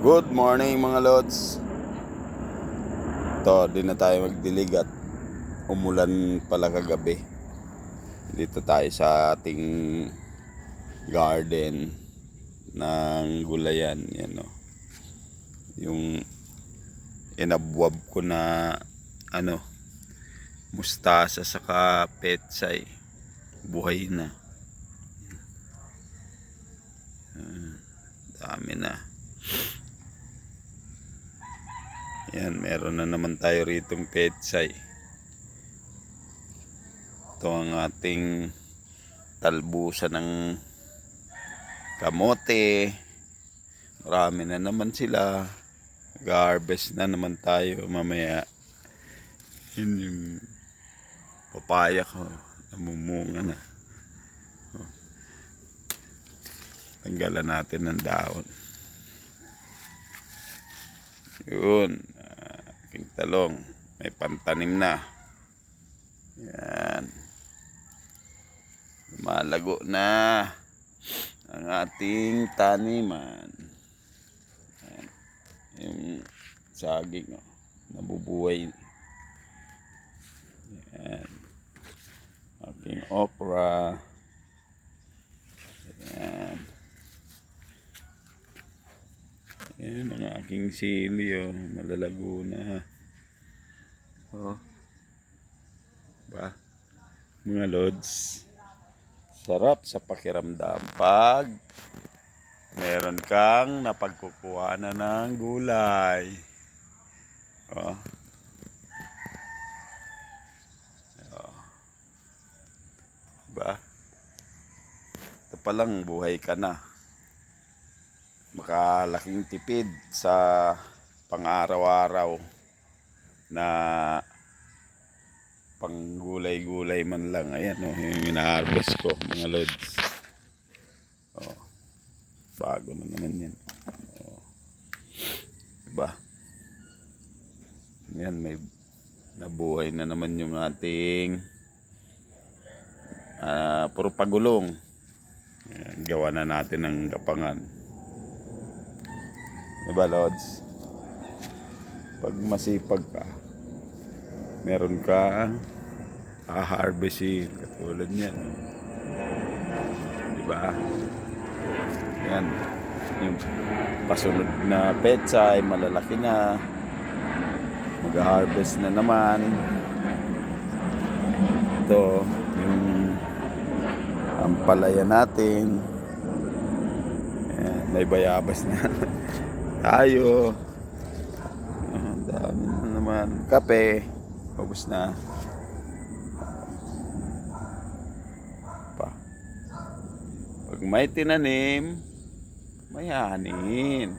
Good morning mga lods. Ito, di na tayo magdilig at umulan pala kagabi. Dito tayo sa ating garden ng gulayan. Yan o. Yung inabwab ko na mustasa saka petsay. Buhay na. Dami na. Yan, meron na naman tayo ritong petsay. Ito ang ating talbusan ng kamote. Marami na naman sila. Mag-harvest na naman tayo mamaya. Yun yung papaya ko. Namumunga na. Tanggalan natin ng dahon. Yun. Aking talong. May pantanim na. Yan. Lumalago na ang ating taniman. Yan. Yung saging. Nabubuhay. Yan. Aking okra. Yan. Yan ang aking sili, malalago na. Ba? Mga lods, sarap sa pakiramdam pag meron kang napagkukuhanan ng gulay. Ba? Ito palang buhay ka na. Makalaking tipid sa pang-araw-araw na panggulay-gulay man lang. Ayan yung ina-harvest ko mga lods. Bago na naman yan. Diba? Yan, may nabuhay na naman yung ating puro pagulong. Ayan, gawa na natin ng gapangan. Diba lods? Pag masipag ka, meron ka harvestin katulad niyan. Diba? Yan. Yung pasunod na petsay, malalaki na. Mag-harvest na naman. Ito, yung ampalaya natin. Yan, may bayabas na tayo. Dami na naman. Kape. Ubus na. Pag may tinanim, may hanin.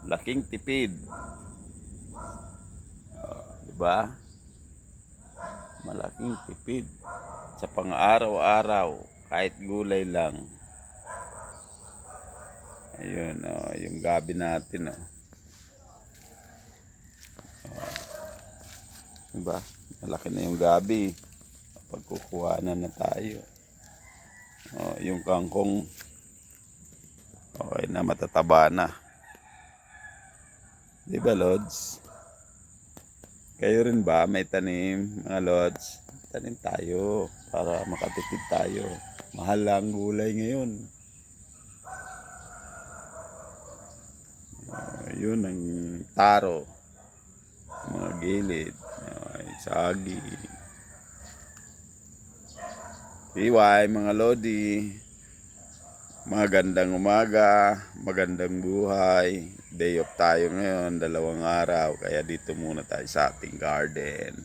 Laking tipid. Diba? Malaking tipid. Sa pang-araw-araw, kahit gulay lang. Ayun, yung gabi natin. Diba? Malaki na yung gabi. Pagkukuha na tayo. Yung kangkong okay na, matataba na. Diba lods? Kayo rin ba may tanim mga lods? Tanim tayo para makatipid tayo. Mahal lang gulay ngayon. Yun ang taro, mga gilid, sagi. Iway mga lodi, magandang umaga, magandang buhay. Day off tayo ngayon, 2 araw, kaya dito muna tayo sa ating garden.